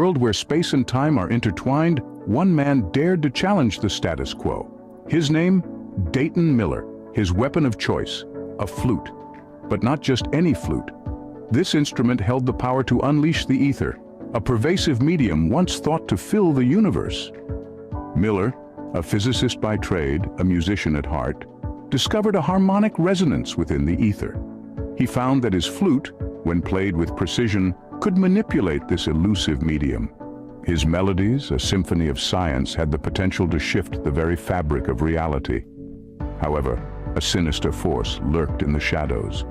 world where space and time are intertwined, one man dared to challenge the status quo. His name? Dayton Miller. His weapon of choice, a flute. But not just any flute. This instrument held the power to unleash the ether, a pervasive medium once thought to fill the universe. Miller, a physicist by trade, a musician at heart, discovered a harmonic resonance within the ether. He found that his flute, when played with precision, could manipulate this elusive medium. His melodies, a symphony of science, had the potential to shift the very fabric of reality. However, a sinister force lurked in the shadows.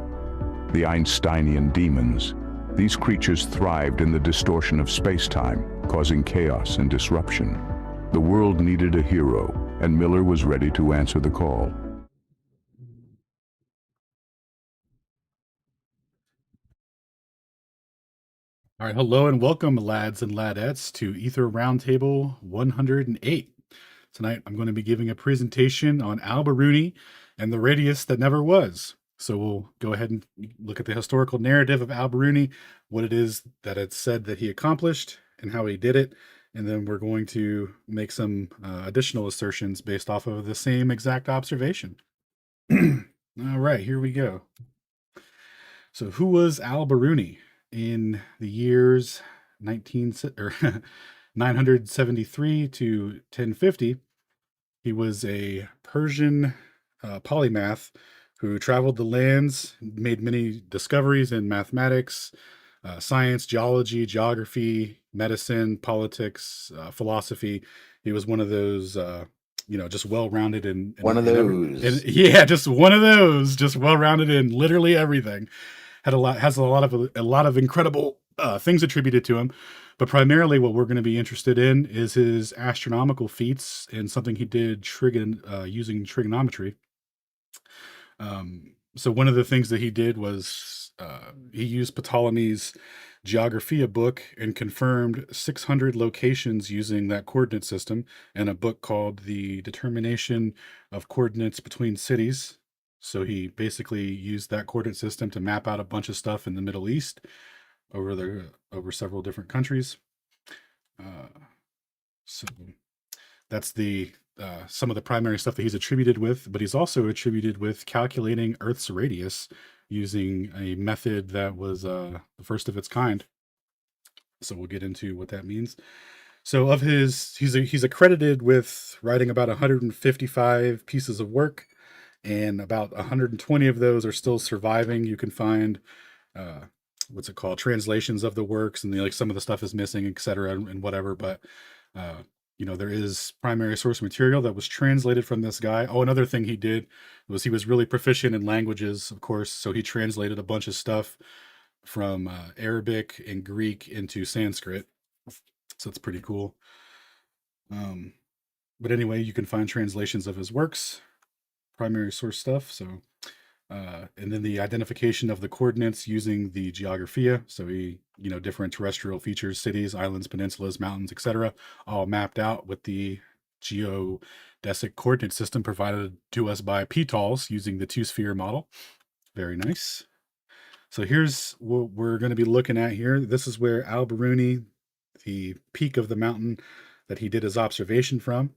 The Einsteinian demons. These creatures thrived in the distortion of space-time, causing chaos and disruption. The world needed a hero, and Miller was ready to answer the call. All right, hello and welcome, lads and ladettes, to Aether Round Table 108. Tonight, I'm going to be giving a presentation on al-Biruni and the radius that never was. So we'll go ahead and look at the historical narrative of al-Biruni, what it is that it's said that he accomplished, and how he did it. And then we're going to make some additional assertions based off of the same exact observation. All right, here we go. So who was al-Biruni? In the years 973 to 1050, he was a Persian polymath who traveled the lands, made many discoveries in mathematics, science, geology, geography, medicine, politics, philosophy. He was one of those, just well-rounded in one of those. Yeah, just one of those, just well-rounded in literally everything. Has a lot of incredible things attributed to him, but primarily what we're going to be interested in is his astronomical feats and something he did using trigonometry. So one of the things that he did was he used Ptolemy's Geographia book and confirmed 600 locations using that coordinate system, and a book called The Determination of Coordinates Between Cities. So he basically used that coordinate system to map out a bunch of stuff in the Middle East over several different countries. So that's some of the primary stuff that he's attributed with, but he's also attributed with calculating Earth's radius using a method that was the first of its kind. So we'll get into what that means. So he's accredited with writing about 155 pieces of work, and about 120 of those are still surviving. You can find translations of the works, and some of the stuff is missing, etc., and whatever. But there is primary source material that was translated from this guy. Oh, another thing he did was he was really proficient in languages, of course. So he translated a bunch of stuff from Arabic and Greek into Sanskrit. So it's pretty cool. But anyway, you can find translations of his works, primary source stuff. So and then the identification of the coordinates using the Geographia. So different terrestrial features, cities, islands, peninsulas, mountains, etc., all mapped out with the geodesic coordinate system provided to us by Petals using the two-sphere model. Very nice. So here's what we're going to be looking at here. This is where al-Biruni, the peak of the mountain that he did his observation from.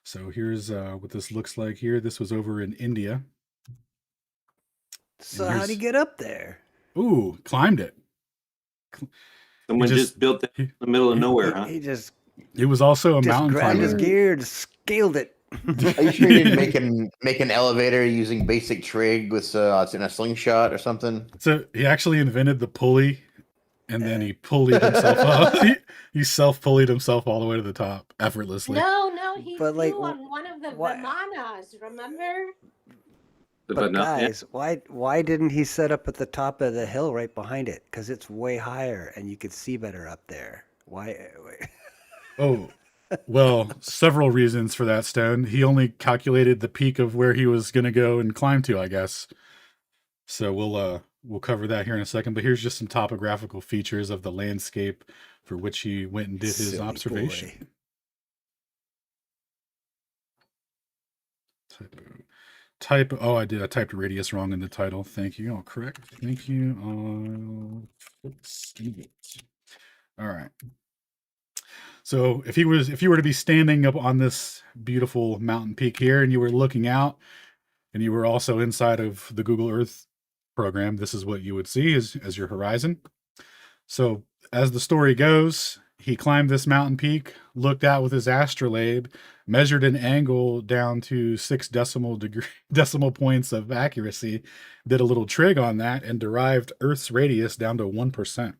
So here's what this looks like here. This was over in India. So how'd he get up there? Ooh, climbed it. Someone just built it in the middle of nowhere, huh? It was also a mountain climber. Grabbed his gear, just scaled it. Are you sure he didn't make an elevator using basic trig with in a slingshot or something? So he actually invented the pulley, and then he pulleyed himself up. He self-pulleyed himself all the way to the top effortlessly. No, he flew on one of the Vimanas, remember? But guys, why didn't he set up at the top of the hill right behind it? Because it's way higher and you could see better up there. Why? Oh, well, several reasons for that, Stone. He only calculated the peak of where he was going to go and climb to, I guess. So we'll cover that here in a second. But here's just some topographical features of the landscape for which he went and did his observation. Oh, I did. I typed radius wrong in the title. Thank you. I'll correct. Thank you. I'll fix it. All right. So if you were to be standing up on this beautiful mountain peak here, and you were looking out, and you were also inside of the Google Earth program, this is what you would see as your horizon. So as the story goes, he climbed this mountain peak, looked out with his astrolabe, measured an angle down to 6 decimal points of accuracy, did a little trig on that, and derived Earth's radius down to 1%.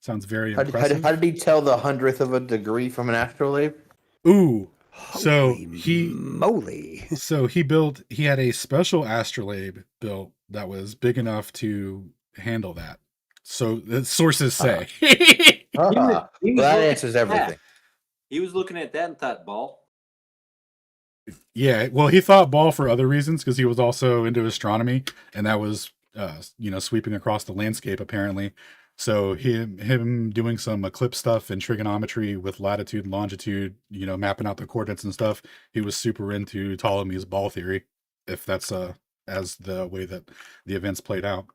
Sounds very impressive. How did he tell the 100th of a degree from an astrolabe? Ooh. So Holy he moly. So he had a special astrolabe built that was big enough to handle that. So the sources say. Well, that answers everything. He was looking at that and thought, ball. Yeah, well, he thought ball for other reasons because he was also into astronomy, and that was sweeping across the landscape apparently. So him doing some eclipse stuff and trigonometry with latitude and longitude, mapping out the coordinates and stuff. He was super into Ptolemy's ball theory, if that's as the way that the events played out.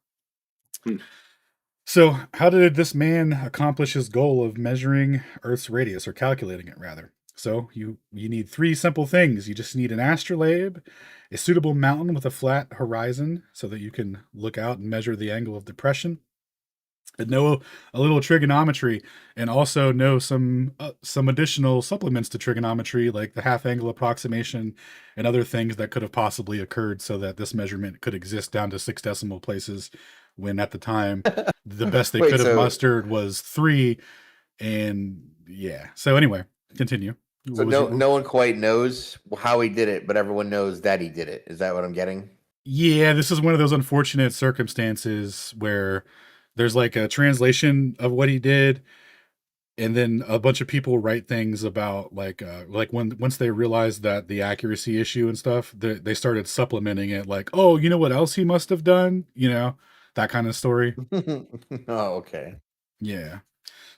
So how did this man accomplish his goal of measuring Earth's radius, or calculating it rather? So you need 3 simple things. You just need an astrolabe, a suitable mountain with a flat horizon so that you can look out and measure the angle of depression, and know a little trigonometry, and also know some additional supplements to trigonometry, like the half angle approximation and other things that could have possibly occurred so that this measurement could exist down to 6 decimal places, when at the time the best they could have mustered was 3. And yeah, so anyway, continue. So no one quite knows how he did it, but everyone knows that he did it. Is that what I'm getting? Yeah, this is one of those unfortunate circumstances where there's like a translation of what he did, and then a bunch of people write things about once they realized that the accuracy issue and stuff, they started supplementing it, like, oh, you know what else he must have done, that kind of story. Oh, okay. Yeah.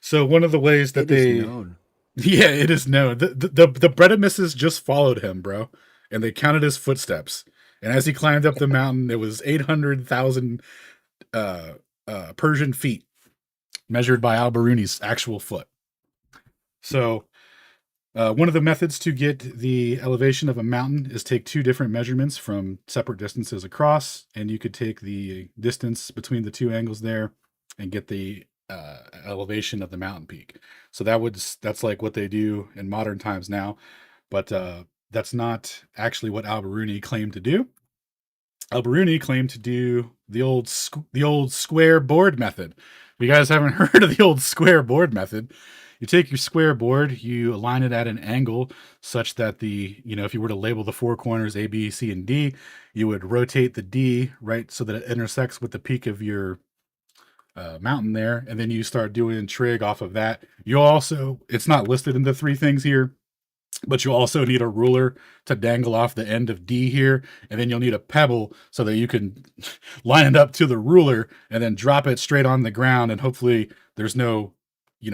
So one of the ways that it is known. Yeah, it is known. The Brettamuses just followed him, bro, and they counted his footsteps. And as he climbed up the mountain, it was 800,000 Persian feet, measured by al-Biruni's actual foot. So one of the methods to get the elevation of a mountain is take 2 different measurements from separate distances across, and you could take the distance between the 2 angles there and get the elevation of the mountain peak. So that's like what they do in modern times now, but that's not actually what al-Biruni claimed to do. Al-Biruni claimed to do the old square board method. If you guys haven't heard of the old square board method, you take your square board, you align it at an angle such that if you were to label the 4 corners A, B, C, and D, you would rotate the D right so that it intersects with the peak of your mountain there, and then you start doing trig off of that. It's not listed in the 3 things here, but you also need a ruler to dangle off the end of D here, and then you'll need a pebble so that you can line it up to the ruler and then drop it straight on the ground, and hopefully there's no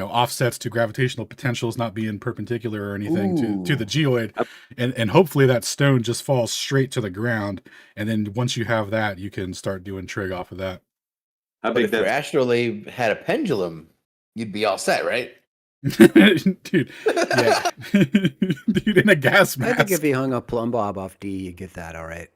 offsets to gravitational potentials not being perpendicular or anything to the geoid, and hopefully that stone just falls straight to the ground, and then once you have that, you can start doing trig off of that. But if your astrolabe had a pendulum, you'd be all set, right? Dude, yeah. Dude, in a gas mask. I think if he hung a plumb bob off D, you'd get that all right.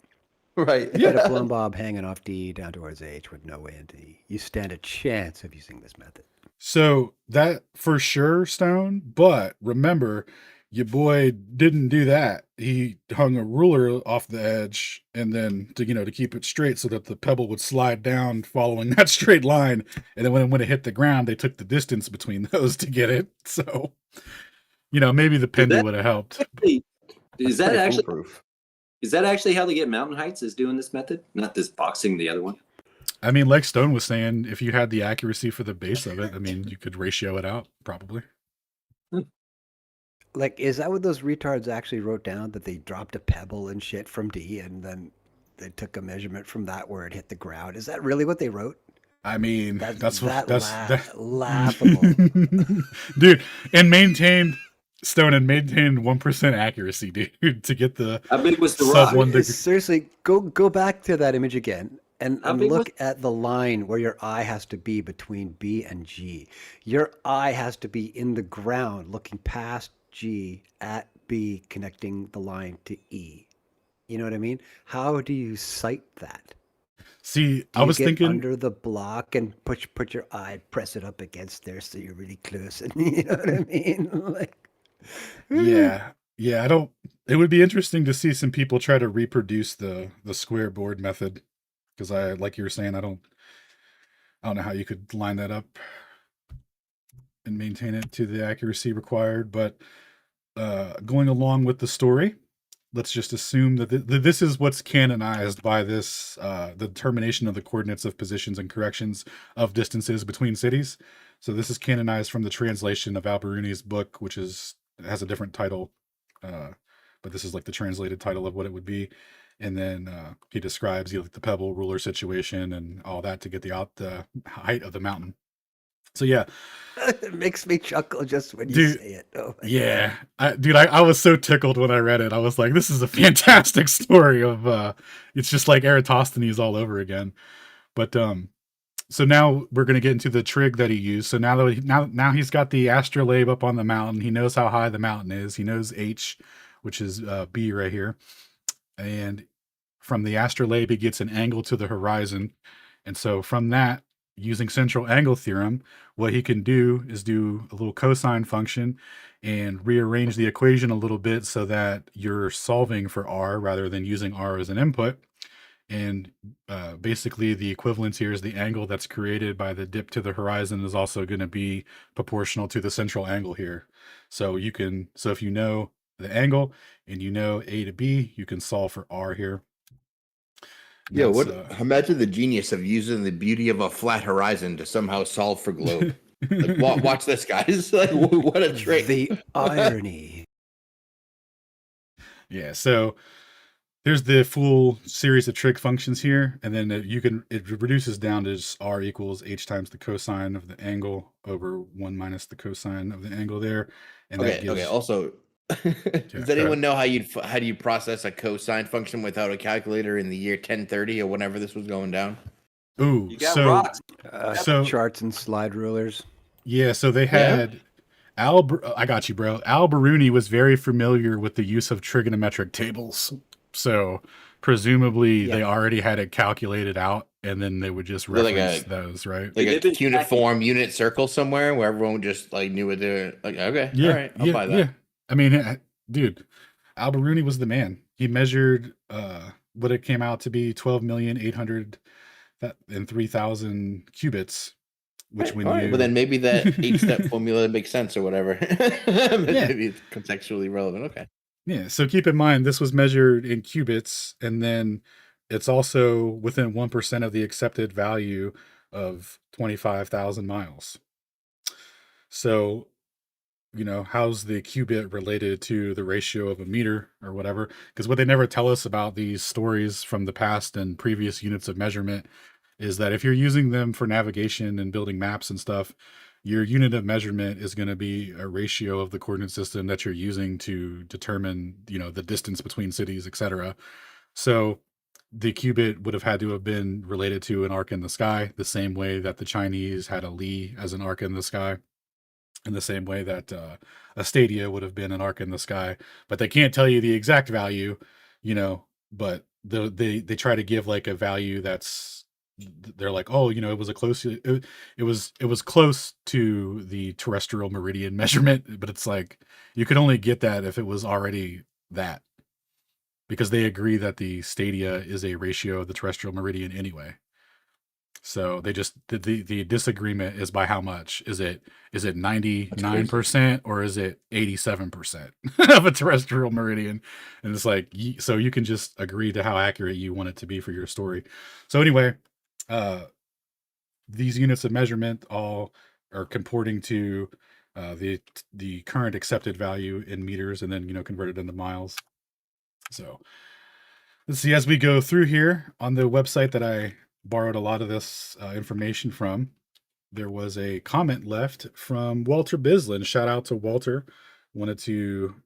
Right. You get a plumb bob hanging off D down towards H with no way into E. You stand a chance of using this method. So that for sure, Stone, but remember, your boy didn't do that. He hung a ruler off the edge, and then to keep it straight so that the pebble would slide down following that straight line. And then when it hit the ground, they took the distance between those to get it. So, maybe the pendulum would have helped. Is that actually how they get mountain heights, is doing this method? Not this boxing, the other one? I mean, like Stone was saying, if you had the accuracy for the base of it, I mean, you could ratio it out, probably. Like, is that what those retards actually wrote down, that they dropped a pebble and shit from D and then they took a measurement from that where it hit the ground? Is that really what they wrote? I mean, that's laughable. Dude, and maintained 1% accuracy, dude, to get the how big was the sub rock? 1 degree. Seriously, go back to that image again. And How big look at the line where your eye has to be between B and G. Your eye has to be in the ground, looking past G at B, connecting the line to E. You know what I mean? How do you sight that? See, Do I you was get thinking, under the block and put your eye, press it up against there so you're really close? And you know what I mean? Like, yeah, yeah. I don't. It would be interesting to see some people try to reproduce the square board method, because like you were saying, I don't know how you could line that up and maintain it to the accuracy required. But going along with the story, let's just assume that this is what's canonized by this the determination of the coordinates of positions and corrections of distances between cities. So this is canonized from the translation of al-Biruni's book, which has a different title, but this is like the translated title of what it would be. And then he describes like the pebble ruler situation and all that to get the height of the mountain. So yeah, it makes me chuckle just when you dude, say it. Oh my yeah, God. I was so tickled when I read it. I was like, this is a fantastic story of it's just like Eratosthenes all over again. But so now we're gonna get into the trig that he used. So now he's got the astrolabe up on the mountain. He knows how high the mountain is. He knows H, which is B right here. And from the astrolabe, he gets an angle to the horizon. And so from that, using central angle theorem, what he can do is do a little cosine function and rearrange the equation a little bit so that you're solving for r rather than using r as an input. And basically the equivalence here is the angle that's created by the dip to the horizon is also going to be proportional to the central angle here. So if you know the angle and you know A to B, you can solve for r here. Yeah, imagine the genius of using the beauty of a flat horizon to somehow solve for globe. Like, watch this, guys. Like, what a trick. The irony. Yeah, so there's the full series of trig functions here, and then it reduces down to just r equals h times the cosine of the angle over 1 minus the cosine of the angle there. And that gives, okay. Also, does anyone know how do you process a cosine function without a calculator in the year 1030 or whenever this was going down? Ooh, You got rocks. Charts and slide rulers. Yeah, so they had I got you, bro. Al-Biruni was very familiar with the use of trigonometric tables. So presumably they already had it calculated out, and then they would just reference those, right? Like a cuneiform unit circle somewhere where everyone just like knew what they're like. Okay, all right, I'll buy that. Yeah, I mean, dude, Al-Biruni was the man. He measured what it came out to be 12,803,000 cubits. Which but then maybe that 8-step formula makes sense or whatever. Maybe it's contextually relevant. Okay. Yeah, so keep in mind this was measured in cubits, and then it's also within 1% of the accepted value of 25,000 miles. So, how's the cubit related to the ratio of a meter or whatever? Because what they never tell us about these stories from the past and previous units of measurement is that if you're using them for navigation and building maps and stuff, your unit of measurement is going to be a ratio of the coordinate system that you're using to determine, the distance between cities, etc. So the cubit would have had to have been related to an arc in the sky, the same way that the Chinese had a li as an arc in the sky, in the same way that a stadia would have been an arc in the sky. But they can't tell you the exact value, but they try to give like a value they're like, oh, it was it was close to the terrestrial meridian measurement, but it's like you could only get that if it was already that, because they agree that the stadia is a ratio of the terrestrial meridian anyway. So they just the disagreement is by how much. Is it 99% or is it 87% of a terrestrial meridian? And it's like, so you can just agree to how accurate you want it to be for your story. So anyway, these units of measurement all are comporting to the current accepted value in meters, and then converted into miles. So let's see, as we go through here on the website that I borrowed a lot of this information from, there was a comment left from Walter Bislin. Shout out to Walter. Wanted to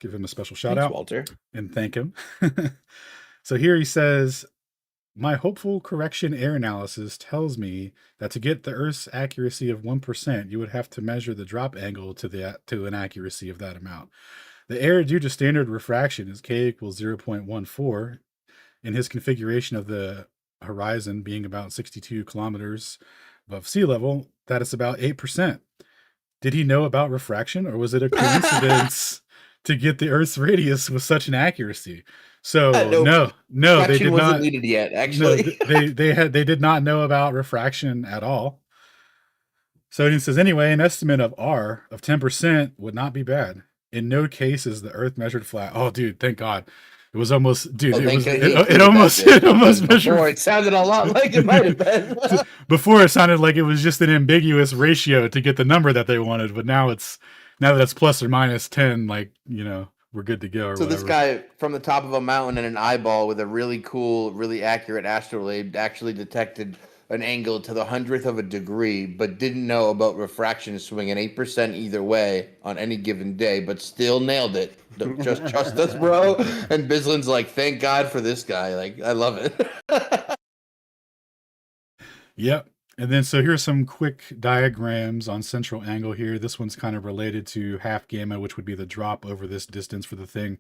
give him a special shout out, Walter, and thank him. So here he says, my hopeful correction error analysis tells me that to get the Earth's accuracy of 1%, you would have to measure the drop angle to an accuracy of that amount. The error due to standard refraction is k equals 0.14 in his configuration of the horizon being about 62 kilometers above sea level. That is about 8%. Did he know about refraction, or was it a coincidence to get the Earth's radius with such an accuracy? So no, they did not. Needed yet, actually. No, they did not know about refraction at all. So he says, anyway, an estimate of R of 10% would not be bad. In no case is the Earth measured flat. Oh, dude, thank God. It was almost, dude. It almost measured. It sounded a lot like it might have been. Before it sounded like it was just an ambiguous ratio to get the number that they wanted, but now that it's plus or minus 10, like, you know, we're good to go. Or so whatever. This guy from the top of a mountain and an eyeball with a really cool, really accurate astrolabe actually detected an angle to the 100th of a degree, but didn't know about refraction swinging 8% either way on any given day, but still nailed it. Just trust us, bro. And Bislin's like, thank God for this guy. Like, I love it. Yep. And then, so here's some quick diagrams on central angle here. This one's kind of related to half gamma, which would be the drop over this distance for the thing.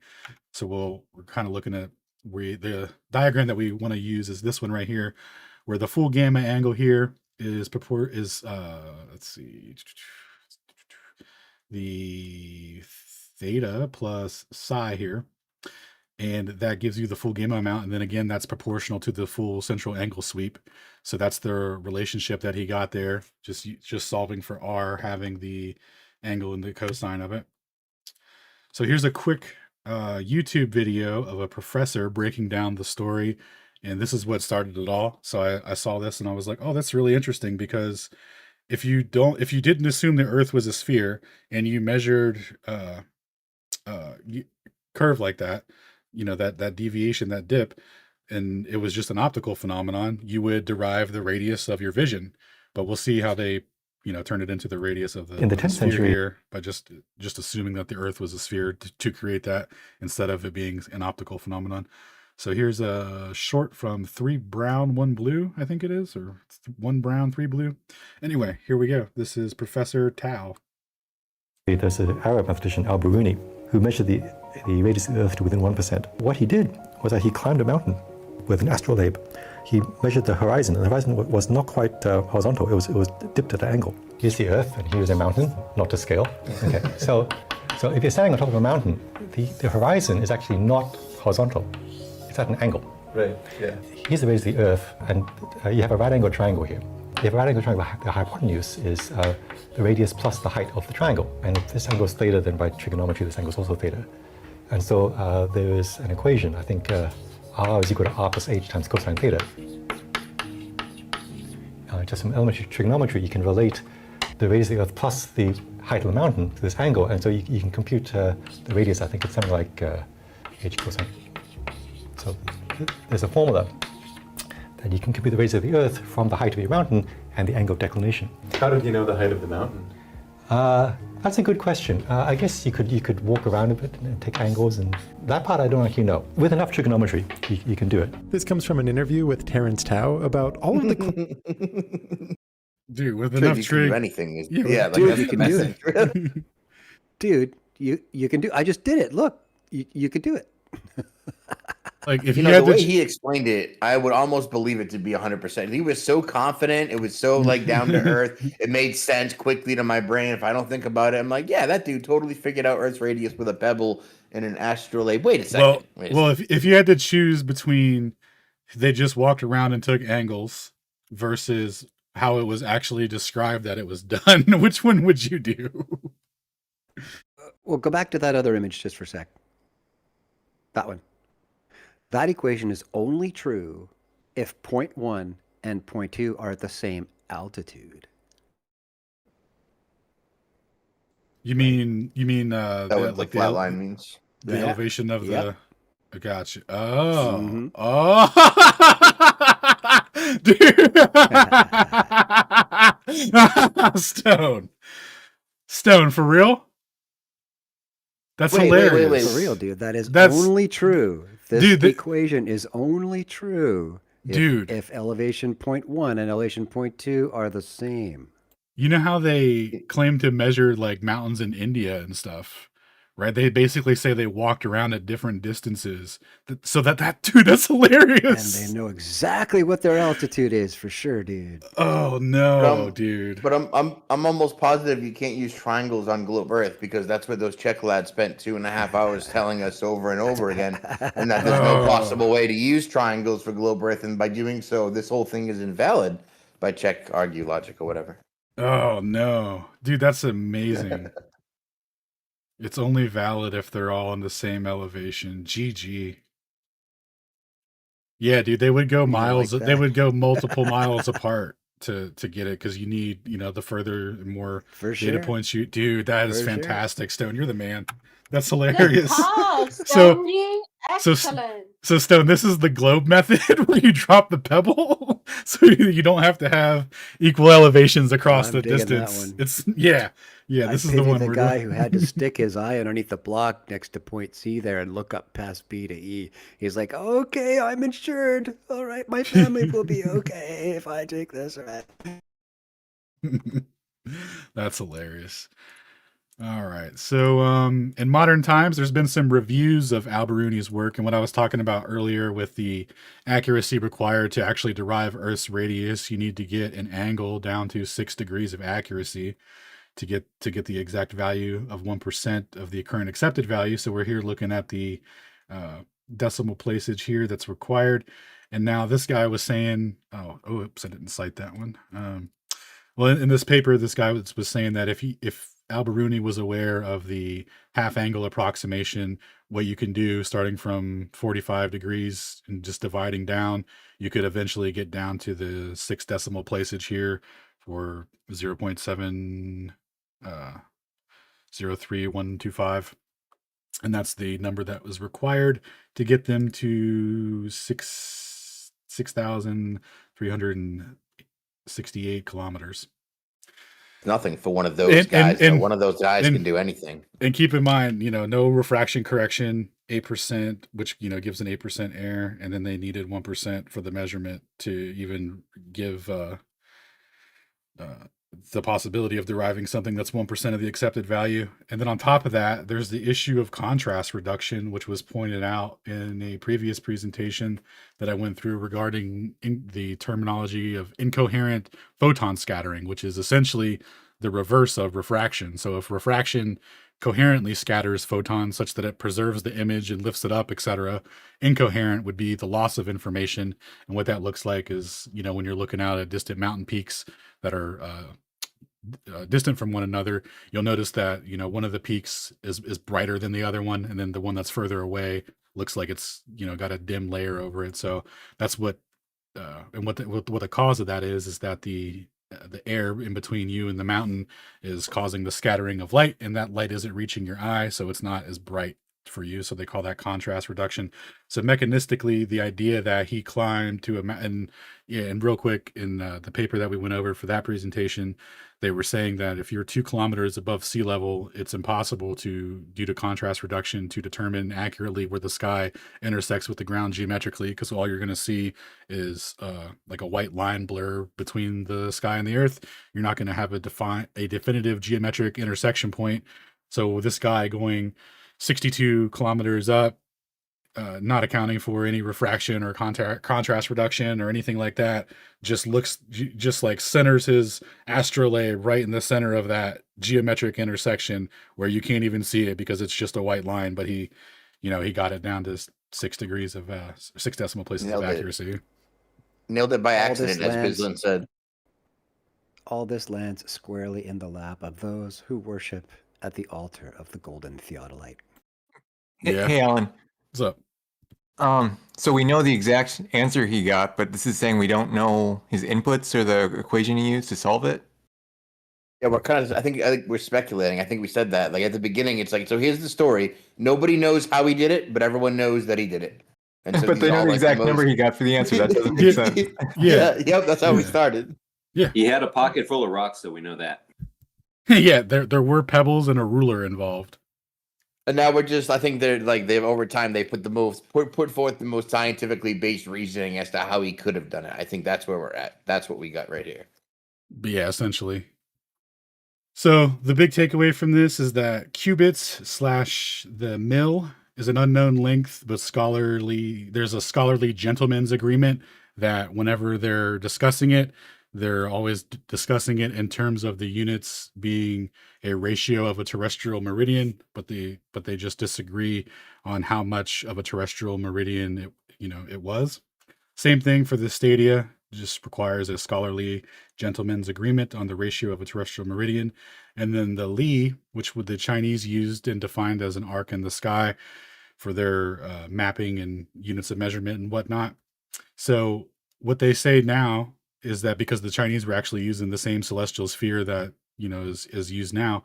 So we're kind of looking at the diagram that we want to use is this one right here, where the full gamma angle here is let's see, the theta plus psi here. And that gives you the full gamma amount. And then again, that's proportional to the full central angle sweep. So that's the relationship that he got there. Just solving for R, having the angle and the cosine of it. So here's a quick YouTube video of a professor breaking down the story. And this is what started it all. So I saw this and I was like, oh, that's really interesting, because if you didn't assume the Earth was a sphere and you measured curve like that, you know, that deviation, that dip, and it was just an optical phenomenon, you would derive the radius of your vision. But we'll see how they, you know, turn it into the radius of the 10th century here by just assuming that the Earth was a sphere to create that instead of it being an optical phenomenon. So here's a short from 3 brown, 1 blue, I think it is, or 1 brown, 3 blue. Anyway, here we go. This is Professor Tao. There's an Arab mathematician, al-Biruni, who measured the radius of the Earth to within 1%. What he did was that he climbed a mountain with an astrolabe. He measured the horizon, and the horizon was not quite horizontal. It was dipped at an angle. Here's the Earth, and here's a mountain, not to scale. Okay, so if you're standing on top of a mountain, the horizon is actually not horizontal. It's at an angle. Right, yeah. Here's the radius of the Earth, and you have a right-angle triangle here. If you have a right-angle triangle, the hypotenuse is the radius plus the height of the triangle. And if this angle is theta, then by trigonometry, this angle is also theta. And so there is an equation, I think r is equal to r plus h times cosine theta. Just from elementary trigonometry, you can relate the radius of the Earth plus the height of the mountain to this angle, and so you can compute the radius. I think it's something like h cosine. So there's a formula that you can compute the radius of the Earth from the height of your mountain and the angle of declination. How did you know the height of the mountain? That's a good question. I guess you could walk around a bit and take angles, and that part I don't actually know. With enough trigonometry, you can do it. This comes from an interview with Terrence Tao about all of the... Dude, with enough trig, anything is dude, you can do it. Dude, you can do. I just did it. Look, you can do it. Like if you know, the way he explained it, I would almost believe it to be 100%. He was so confident. It was so like down to earth. It made sense quickly to my brain. If I don't think about it, I'm like, yeah, that dude totally figured out Earth's radius with a pebble and an astrolabe. Wait a second. Well, if you had to choose between they just walked around and took angles versus how it was actually described that it was done, which one would you do? Well, go back to that other image just for a sec. That one. That equation is only true if point 1 and point 2 are at the same altitude. You mean what the flat line means? The elevation of the... I got you. Oh. Mm-hmm. Oh. Dude. Stone, for real? That's hilarious. For real, dude. That's only true. This equation is only true Dude. If elevation 0.1 and elevation 0.2 are the same. You know how they claim to measure like mountains in India and stuff, right? They basically say they walked around at different distances. So dude, that's hilarious. And they know exactly what their altitude is for sure, dude. Oh no, dude. But I'm almost positive you can't use triangles on Globe Earth because that's where those Czech lads spent 2.5 hours telling us over and over again, and that there's no possible way to use triangles for Globe Earth, and by doing so, this whole thing is invalid by Czech argue logic or whatever. Oh no, dude, that's amazing. It's only valid if they're all on the same elevation. GG. Yeah, dude, they would go miles. They would go multiple miles apart to get it because you need, the further and more data points you. Dude, that is fantastic, Stone. You're the man. That's hilarious. Excellent. So Stone, this is the globe method where you drop the pebble, so you don't have to have equal elevations across the distance. It's this is the one. The guy who had to stick his eye underneath the block next to point C there and look up past B to E. He's like, okay, I'm insured. All right, my family will be okay if I take this. Right. That's hilarious. All right. So in modern times, there's been some reviews of al-Biruni's work, and what I was talking about earlier with the accuracy required to actually derive Earth's radius, you need to get an angle down to 6 degrees of accuracy to get the exact value of 1% of the current accepted value. So we're here looking at the decimal placage here that's required. And now this guy was saying, oops, I didn't cite that one. Well, in this paper, this guy was saying that if al-Biruni was aware of the half angle approximation, what you can do starting from 45 degrees and just dividing down, you could eventually get down to the 6 decimal placage here for 0.703125. And that's the number that was required to get them to 6,368 kilometers. Nothing for one of those guys. And one of those guys can do anything. And keep in mind, no refraction correction, 8%, which gives an 8% error, and then they needed 1% for the measurement to even give the possibility of deriving something that's 1% of the accepted value. And then on top of that, there's the issue of contrast reduction, which was pointed out in a previous presentation that I went through regarding the terminology of incoherent photon scattering, which is essentially the reverse of refraction. So if refraction coherently scatters photons such that it preserves the image and lifts it up, etc., incoherent would be the loss of information. And what that looks like is, when you're looking out at distant mountain peaks that are distant from one another, you'll notice that one of the peaks is brighter than the other one, and then the one that's further away looks like it's got a dim layer over it. So that's what and what the cause of that is that the air in between you and the mountain is causing the scattering of light, and that light isn't reaching your eye, so it's not as bright for you. So they call that contrast reduction. So mechanistically, the idea that he climbed to and real quick, in the paper that we went over for that presentation, they were saying that if you're 2 kilometers above sea level, it's impossible due to contrast reduction, to determine accurately where the sky intersects with the ground geometrically, because all you're going to see is like a white line blur between the sky and the earth. You're not going to have a definitive geometric intersection point. So this guy going 62 kilometers up, not accounting for any refraction or contrast reduction or anything like that, just like centers his astrolabe right in the center of that geometric intersection where you can't even see it because it's just a white line. But he got it down to 6 degrees of 6 decimal places of accuracy. Nailed it by accident, as Bislin said. All this lands squarely in the lap of those who worship at the altar of the golden theodolite. Yeah. Hey, Alan. What's up? So we know the exact answer he got, but this is saying we don't know his inputs or the equation he used to solve it. Yeah, I think we're speculating. I think we said that. Like at the beginning, it's like, so here's the story. Nobody knows how he did it, but everyone knows that he did it. And so but they know the exact number he got for the answer. That doesn't make sense. Yep, that's how we started. Yeah. He had a pocket full of rocks, so we know that. Yeah, there were pebbles and a ruler involved. And now we're just, I think they've over time, they put forth the most scientifically based reasoning as to how he could have done it. I think that's where we're at. That's what we got right here. But yeah, essentially. So the big takeaway from this is that qubits / the mill is an unknown length, but there's a scholarly gentleman's agreement that whenever they're discussing it, they're always discussing it in terms of the units being a ratio of a terrestrial meridian, but they just disagree on how much of a terrestrial meridian it was. Same thing for the stadia, just requires a scholarly gentleman's agreement on the ratio of a terrestrial meridian. And then the Li, which the Chinese used and defined as an arc in the sky for their mapping and units of measurement and whatnot. So what they say now is that because the Chinese were actually using the same celestial sphere that is used now,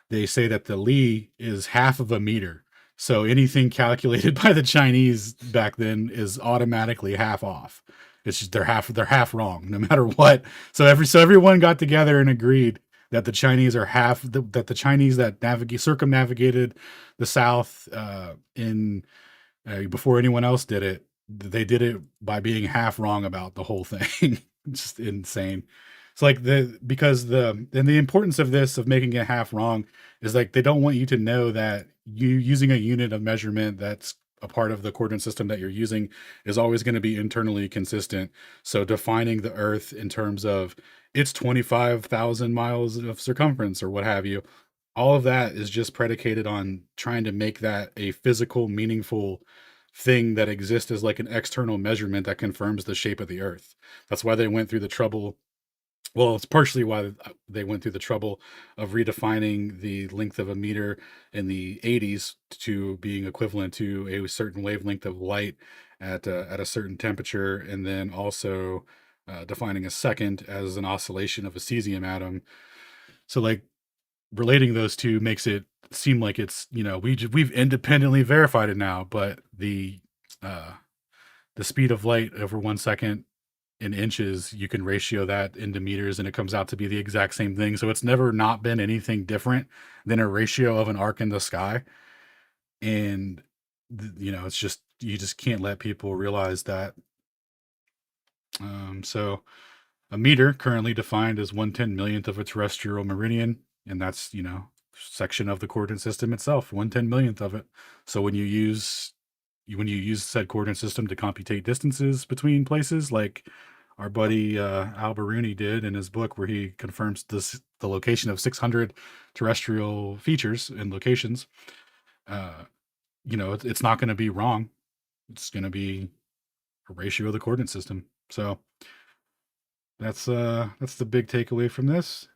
they say that the Li is half of a meter. So anything calculated by the Chinese back then is automatically half off. It's just they're half wrong no matter what. So everyone got together and agreed that the Chinese are that the Chinese that circumnavigated the South before anyone else did it. They did it by being half wrong about the whole thing. Just insane. It's like the importance of this, of making it half wrong, is like they don't want you to know that you using a unit of measurement that's a part of the coordinate system that you're using is always going to be internally consistent. So defining the Earth in terms of its 25,000 miles of circumference or what have you, all of that is just predicated on trying to make that a physical, meaningful thing that exists as like an external measurement that confirms the shape of the Earth. That's why they went through the trouble. Well, it's partially why they went through the trouble of redefining the length of a meter in the 80s to being equivalent to a certain wavelength of light at a certain temperature, and then also defining a second as an oscillation of a cesium atom. So, like, relating those two makes it seem like it's we've independently verified it now, but the speed of light over 1 second in inches, you can ratio that into meters and it comes out to be the exact same thing. So it's never not been anything different than a ratio of an arc in the sky. And it's just, you just can't let people realize that. So a meter currently defined as 1/10 millionth of a terrestrial meridian, and that's section of the coordinate system itself, 1/10 millionth of it. So when you use said coordinate system to computate distances between places, like our buddy al-Biruni did in his book, where he confirms the location of 600 terrestrial features and locations, it's not going to be wrong. It's going to be a ratio of the coordinate system. So that's the big takeaway from this.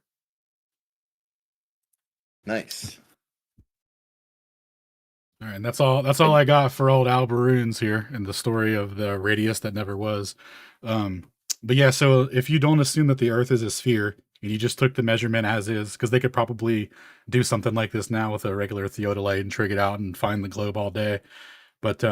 Nice. All right, and that's all I got for old al-Biruni here and the story of the radius that never was. But yeah, so if you don't assume that the Earth is a sphere and you just took the measurement as is, because they could probably do something like this now with a regular theodolite and trig it out and find the globe all day. But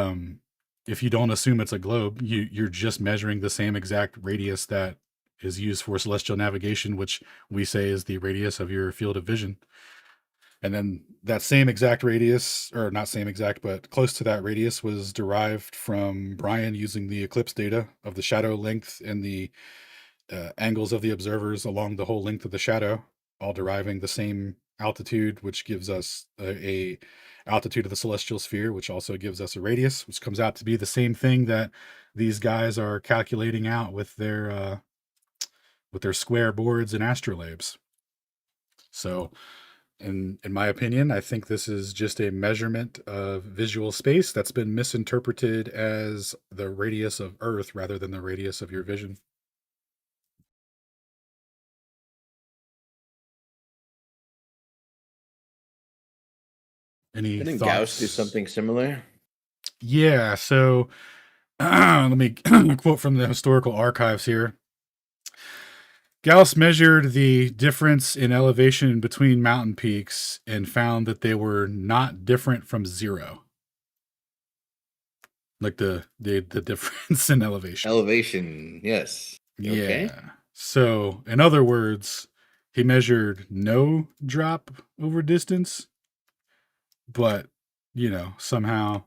if you don't assume it's a globe, you're just measuring the same exact radius that is used for celestial navigation, which we say is the radius of your field of vision. And then that same exact radius, or not same exact, but close to that radius, was derived from Brian using the eclipse data of the shadow length and the angles of the observers along the whole length of the shadow, all deriving the same altitude, which gives us a altitude of the celestial sphere, which also gives us a radius, which comes out to be the same thing that these guys are calculating out with their square boards and astrolabes. So, in my opinion, I think this is just a measurement of visual space that's been misinterpreted as the radius of Earth rather than the radius of your vision. Any Didn't thoughts? Gauss do something similar? Yeah, so let me quote from the historical archives here. Gauss measured the difference in elevation between mountain peaks and found that they were not different from zero. Like the difference in elevation. Elevation, yes. Okay. Yeah. So, in other words, he measured no drop over distance, but somehow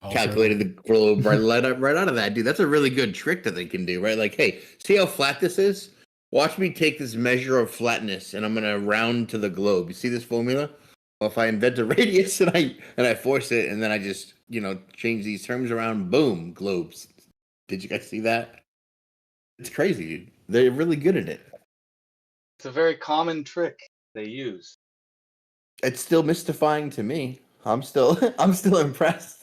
also calculated the globe right out of that, dude. That's a really good trick that they can do, right? Like, hey, see how flat this is? Watch me take this measure of flatness and I'm gonna round to the globe. You see this formula? Well, if I invent a radius and I force it and then I just change these terms around, boom, globes. Did you guys see that? It's crazy, dude. They're really good at it. It's a very common trick they use. It's still mystifying to me. I'm still impressed.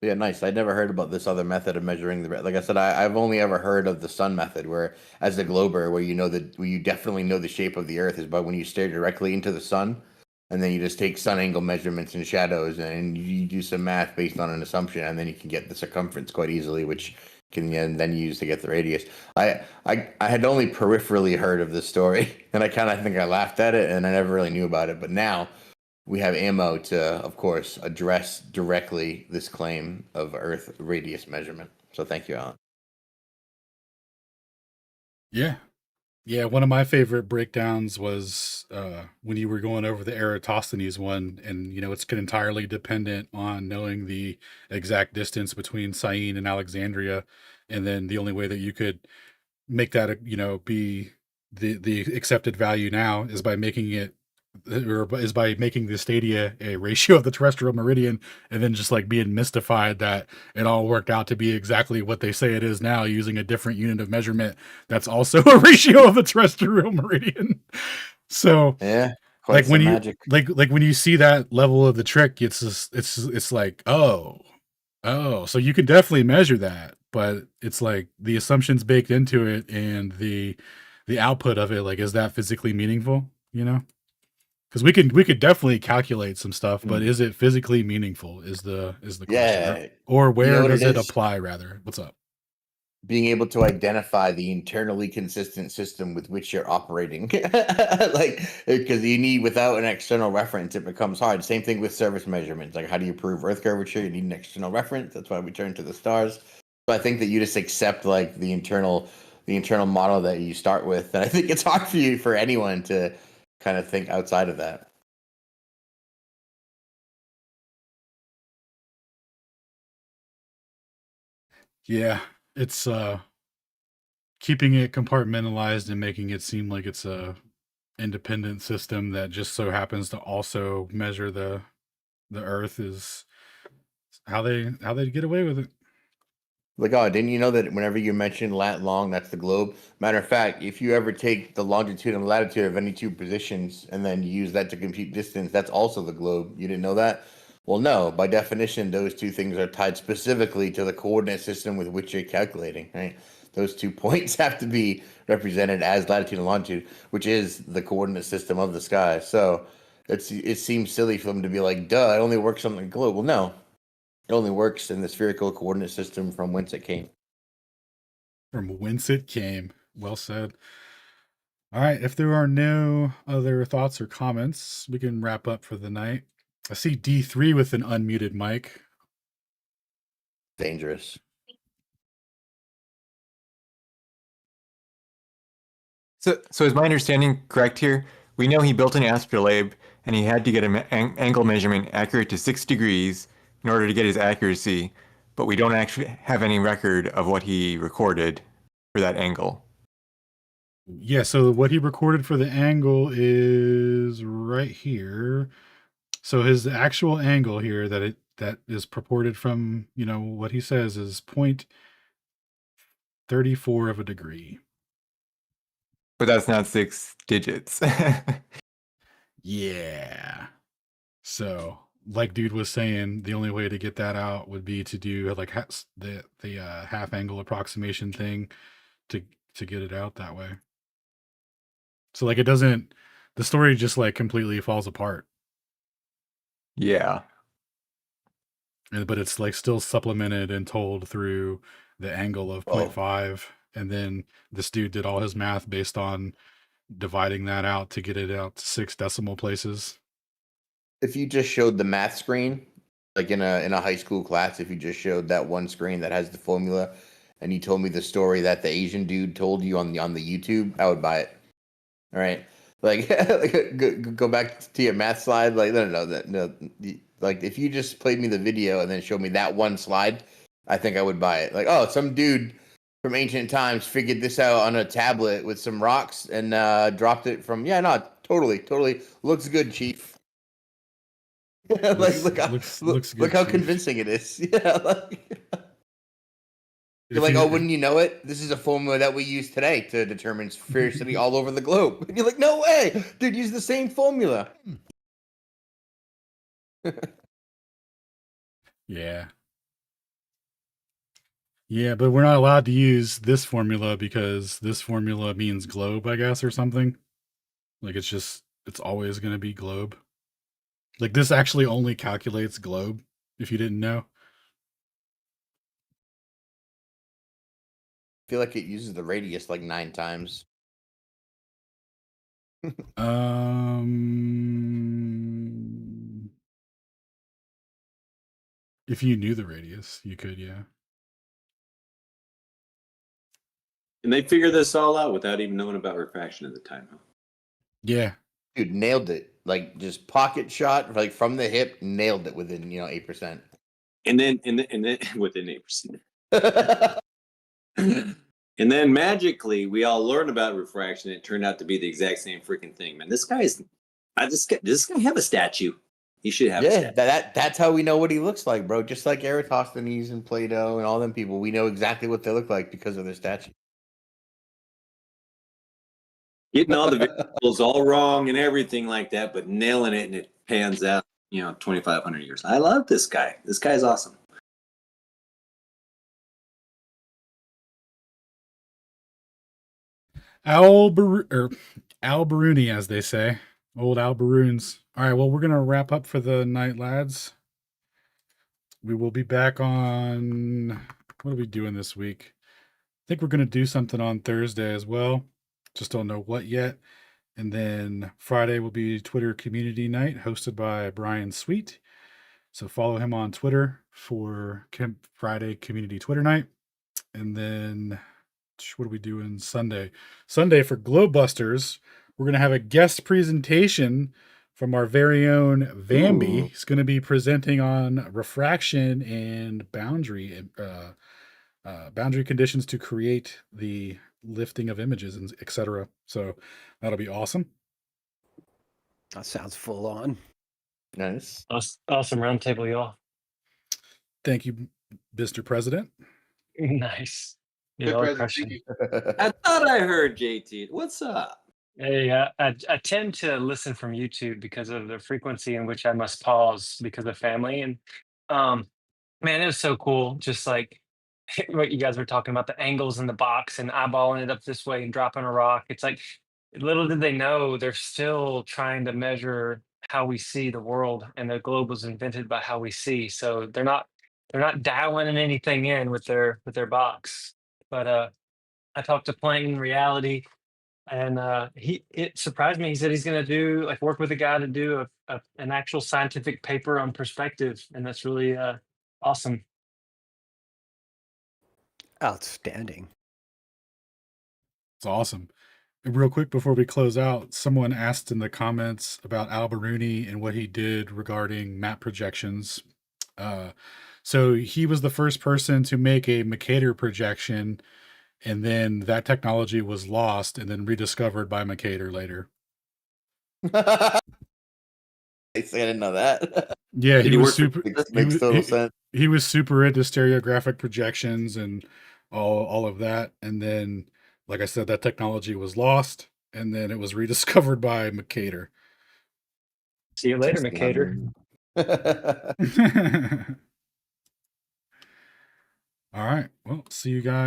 Yeah, nice. I'd never heard about this other method of measuring the. Like I said, I've only ever heard of the sun method, where as a glober, where you definitely know the shape of the Earth is by when you stare directly into the sun, and then you just take sun angle measurements and shadows, and you do some math based on an assumption, and then you can get the circumference quite easily, which can then use to get the radius. I had only peripherally heard of this story, and I kind of think I laughed at it, and I never really knew about it, but now we have ammo to, of course, address directly this claim of Earth radius measurement. So thank you, Alan. Yeah. Yeah, one of my favorite breakdowns was when you were going over the Eratosthenes one, and it's entirely dependent on knowing the exact distance between Syene and Alexandria, and then the only way that you could make that be the accepted value now is by making the stadia a ratio of the terrestrial meridian, and then just like being mystified that it all worked out to be exactly what they say it is now, using a different unit of measurement that's also a ratio of the terrestrial meridian. So yeah, like when you magic. like when you see that level of the trick, it's just, it's like, oh, so you can definitely measure that, but it's like the assumptions baked into it and the output of it, like, is that physically meaningful? Because we could definitely calculate some stuff, but is it physically meaningful? Is the question? Yeah. Or where does it is? apply? Rather, what's up? Being able to identify the internally consistent system with which you're operating, like, because you need, without an external reference, it becomes hard. Same thing with surface measurements. Like, how do you prove Earth curvature? You need an external reference. That's why we turn to the stars. So I think that you just accept like the internal model that you start with, and I think it's hard for anyone to kind of think outside of that. Yeah, it's keeping it compartmentalized and making it seem like it's a independent system that just so happens to also measure the Earth is how they get away with it. Like, oh, didn't you know that whenever you mention lat long, that's the globe? Matter of fact, if you ever take the longitude and latitude of any two positions and then use that to compute distance, that's also the globe. You didn't know that? Well, no. By definition, those two things are tied specifically to the coordinate system with which you're calculating, right? Those 2 points have to be represented as latitude and longitude, which is the coordinate system of the sky. So it seems silly for them to be like, duh, it only works on the globe. Well, no. It only works in the spherical coordinate system from whence it came. From whence it came. Well said. All right. If there are no other thoughts or comments, we can wrap up for the night. I see D3 with an unmuted mic. Dangerous. So is my understanding correct here? We know he built an astrolabe and he had to get an angle measurement accurate to 6 degrees in order to get his accuracy, but we don't actually have any record of what he recorded for that angle. Yeah, so what he recorded for the angle is right here. So his actual angle here that is purported from, what he says is 0.34 of a degree. But that's not 6 digits. Yeah. So, like dude was saying, the only way to get that out would be to do like the half angle approximation thing to get it out that way. So like the story just like completely falls apart. Yeah. But it's like still supplemented and told through the angle of 0.5, and then this dude did all his math based on dividing that out to get it out to 6 decimal places. If you just showed the math screen, like in a high school class, if you just showed that one screen that has the formula and you told me the story that the Asian dude told you on the YouTube, I would buy it. All right, like, go back to your math slide. Like, no. Like, if you just played me the video and then showed me that one slide, I think I would buy it. Like, oh, some dude from ancient times figured this out on a tablet with some rocks and dropped it from. Yeah, no, totally looks good, Chief. Like, look how Chief. convincing it is. Yeah, like, you're like, oh, wouldn't you know it? This is a formula that we use today to determine sphericity all over the globe. And you're like, no way, dude, use the same formula. Yeah. Yeah, but we're not allowed to use this formula because this formula means globe, I guess, or something. Like, it's always going to be globe. Like, this actually only calculates globe, if you didn't know. I feel like it uses the radius like 9 times. If you knew the radius, you could, yeah. And they figured this all out without even knowing about refraction at the time, huh? Yeah. Dude, nailed it. Like, just pocket shot, like, from the hip, nailed it within, 8%. And then within 8%. And then magically, we all learn about refraction. It turned out to be the exact same freaking thing, man. Does this guy have a statue? He should have. Yeah, that's how we know what he looks like, bro. Just like Eratosthenes and Plato and all them people, we know exactly what they look like because of their statue. Getting all the variables all wrong and everything like that, but nailing it, and it pans out. 2,500 years. I love this guy. This guy's awesome. al-Biruni, as they say. Old al-Biruns. All right, well, we're going to wrap up for the night, lads. We will be back on... What are we doing this week? I think we're going to do something on Thursday as well. Just don't know what yet. And then Friday will be Twitter Community Night, hosted by Brian Sweet. So follow him on Twitter for Friday Community Twitter Night. And then... what are we doing Sunday? Sunday for Globebusters, we're going to have a guest presentation from our very own Vambi. He's going to be presenting on refraction and boundary conditions to create the lifting of images, and etc. So that'll be awesome. That sounds full on. Nice. Awesome roundtable, y'all. Thank you, Mr. President. Nice. I thought I heard JT. What's up? Hey, I tend to listen from YouTube because of the frequency in which I must pause because of family. And man, it was so cool. Just like what you guys were talking about, the angles in the box and eyeballing it up this way and dropping a rock. It's like, little did they know, they're still trying to measure how we see the world, and the globe was invented by how we see. So they're not dialing anything in with their box. But I talked to Plain Reality, and it surprised me. He said he's going to work with a guy to do an actual scientific paper on perspective, and that's really awesome. Outstanding. It's awesome. And real quick before we close out, someone asked in the comments about al-Biruni and what he did regarding map projections. So he was the first person to make a Mercator projection, and then that technology was lost and then rediscovered by Mercator later. I didn't know that. Yeah, he was super. Makes total sense. He was super into stereographic projections and all of that, and then, like I said, that technology was lost, and then it was rediscovered by Mercator. See you later, Mercator. All right. Well, see you guys.